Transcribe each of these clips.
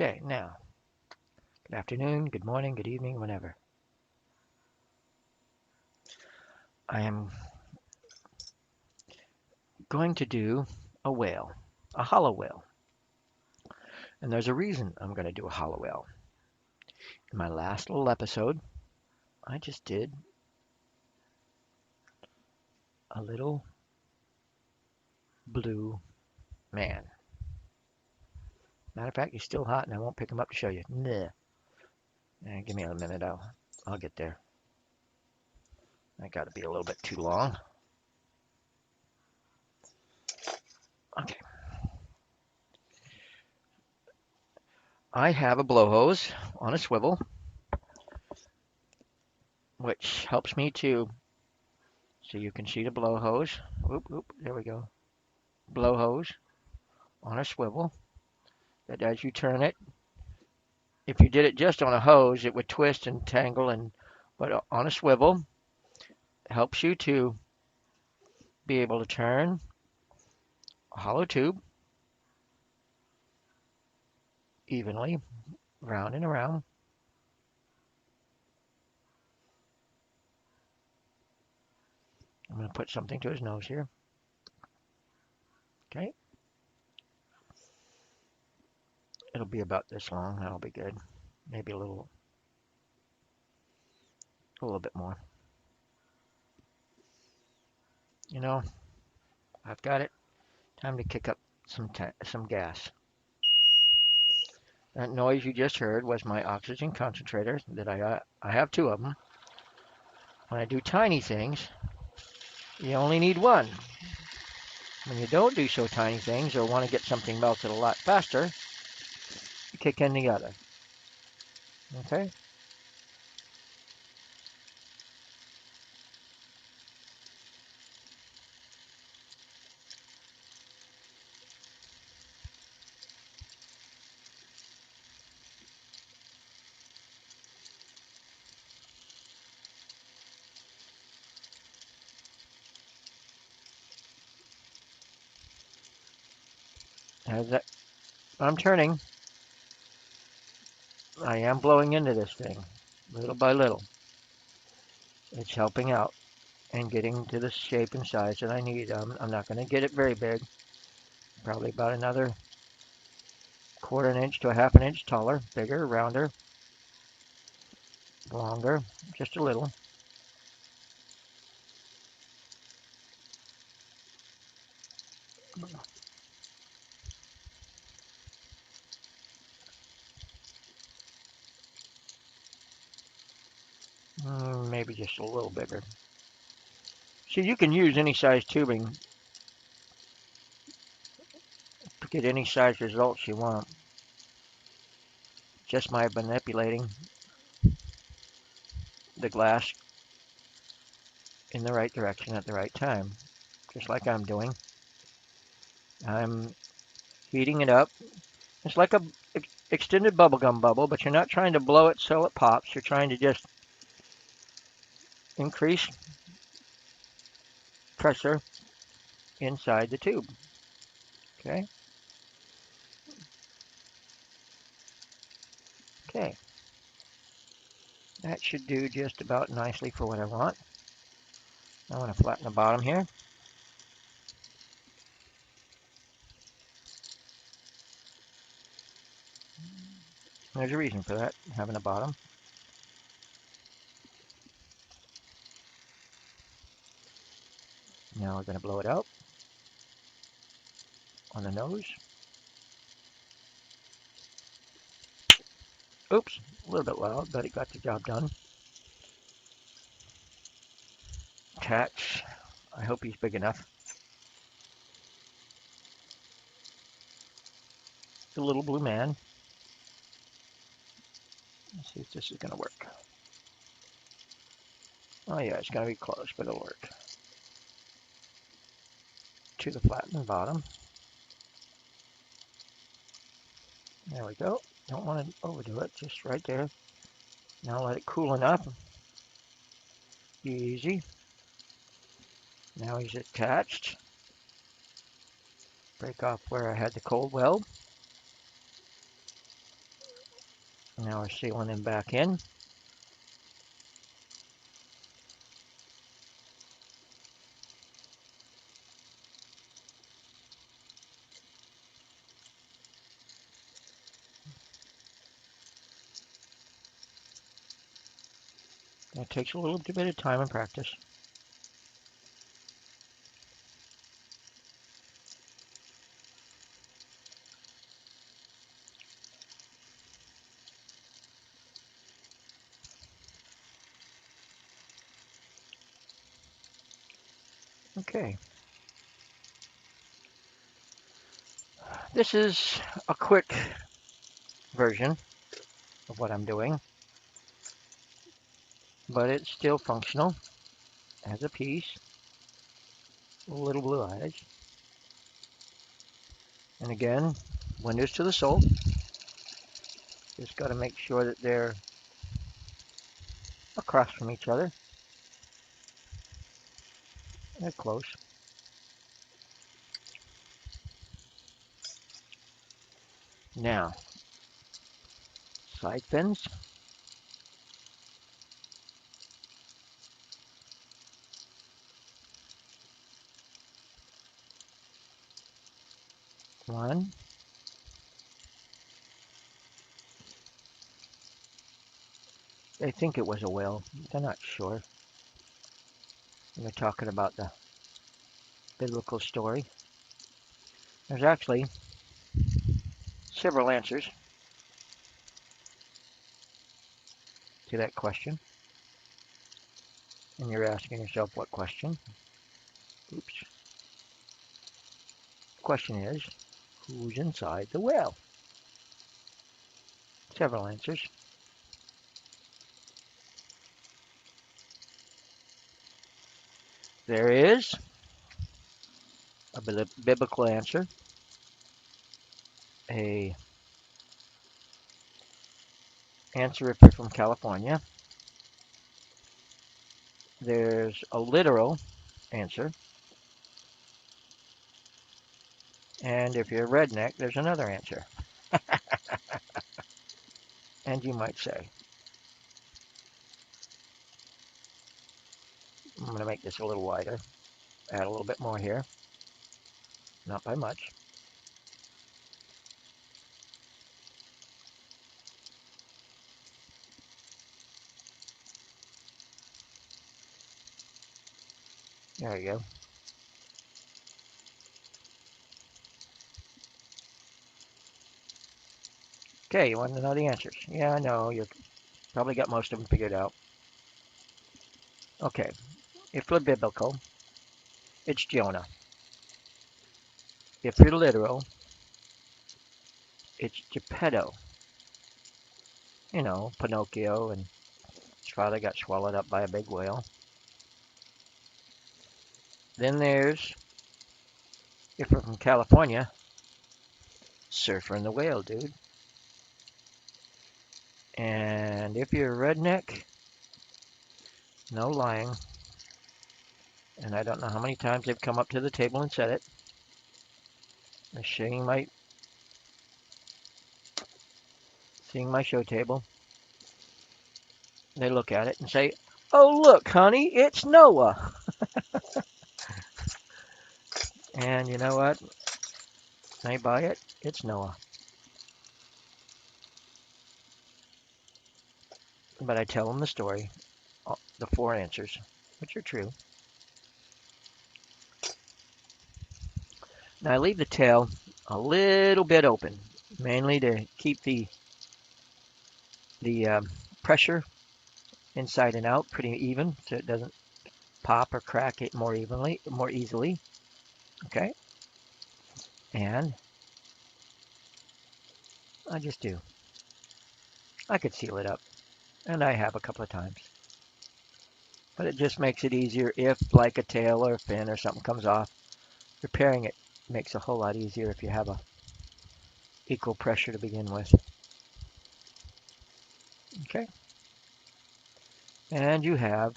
Okay, now, good afternoon, good morning, good evening, whenever. I am going to do a whale, a hollow whale. And there's a reason I'm going to do a hollow whale. In my last little episode, I just did a little blue man. Matter of fact, he's still hot and I won't pick him up to show you. Nah. Give me a minute, I'll get there. I got to be a little bit too long. Okay. I have a blow hose on a swivel, which helps me to, so you can see the blow hose. There we go. Blow hose on a swivel that as you turn it, if you did it just on a hose, it would twist and tangle, but on a swivel, it helps you to be able to turn a hollow tube evenly, round and around. I'm going to put something to his nose here. Okay. It'll be about this long. That'll be good. Maybe a little bit more. You know, I've got it. Time to kick up some gas. That noise you just heard was my oxygen concentrator that I have two of them. When I do tiny things, you only need one. When you don't do so tiny things or want to get something melted a lot faster, you kick in the other. Okay? As that, I'm turning, I am blowing into this thing, little by little. It's helping out and getting to the shape and size that I need. I'm not going to get it very big, probably about another quarter an inch to a half an inch taller, bigger, rounder, longer, just a little. Maybe just a little bigger. See, you can use any size tubing to get any size results you want. Just by manipulating the glass in the right direction at the right time, just like I'm doing. I'm heating it up. It's like a extended bubblegum bubble, but you're not trying to blow it so it pops. You're trying to just increase pressure inside the tube. Okay? Okay. That should do just about nicely for what I want. I want to flatten the bottom here. There's a reason for that, having a bottom. Now we're going to blow it out on the nose. Oops, a little bit loud, but it got the job done. Catch. I hope he's big enough. The little blue man. Let's see if this is going to work. Oh yeah, it's going to be close, but it'll work. To the flattened bottom. There we go. Don't want to overdo it, just right there. Now let it cool enough. Easy. Now he's attached. Break off where I had the cold weld. Now we're sealing them back in. That takes a little bit of time and practice. Okay. This is a quick version of what I'm doing, but it's still functional as a piece. Little blue eyes. And again, windows to the sole. Just got to make sure that they're across from each other. They're close. Now, side fins. One. They think it was a whale. They're not sure. They're talking about the biblical story. There's actually several answers to that question. And you're asking yourself what question? Oops. The question is, who's inside the whale? Several answers. There is a biblical answer, a answer if you're from California. There's a literal answer, and if you're a redneck, there's another answer. And you might say, I'm going to make this a little wider, add a little bit more here, not by much. There you go. Okay, you want to know the answers? Yeah, I know, you probably got most of them figured out. Okay, if you're biblical, it's Jonah. If you're literal, it's Geppetto. You know, Pinocchio and his father got swallowed up by a big whale. Then there's, if you're from California, Surfer and the Whale, dude. And if you're a redneck, no lying, and I don't know how many times they've come up to the table and said it. They're seeing my show table. They look at it and say, "Oh, look, honey, it's Noah." And you know what? They buy it. It's Noah. But I tell them the story, the four answers, which are true. Now I leave the tail a little bit open, mainly to keep the pressure inside and out pretty even, so it doesn't pop or crack it more easily. Okay, and I just do. I could seal it up, and I have a couple of times. But it just makes it easier if, like a tail or a fin or something comes off. Repairing it makes a whole lot easier if you have a equal pressure to begin with. Okay, and you have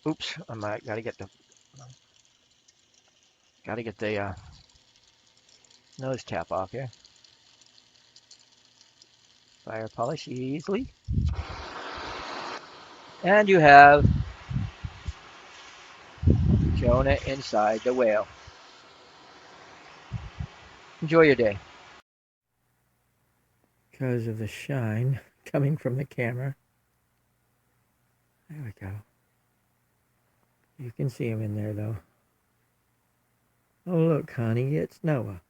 Oops, I might gotta get the nose tap off here. Fire polish easily. And you have Jonah inside the whale. Enjoy your day. Because of the shine coming from the camera. There we go. You can see him in there though. Oh look, honey, it's Noah.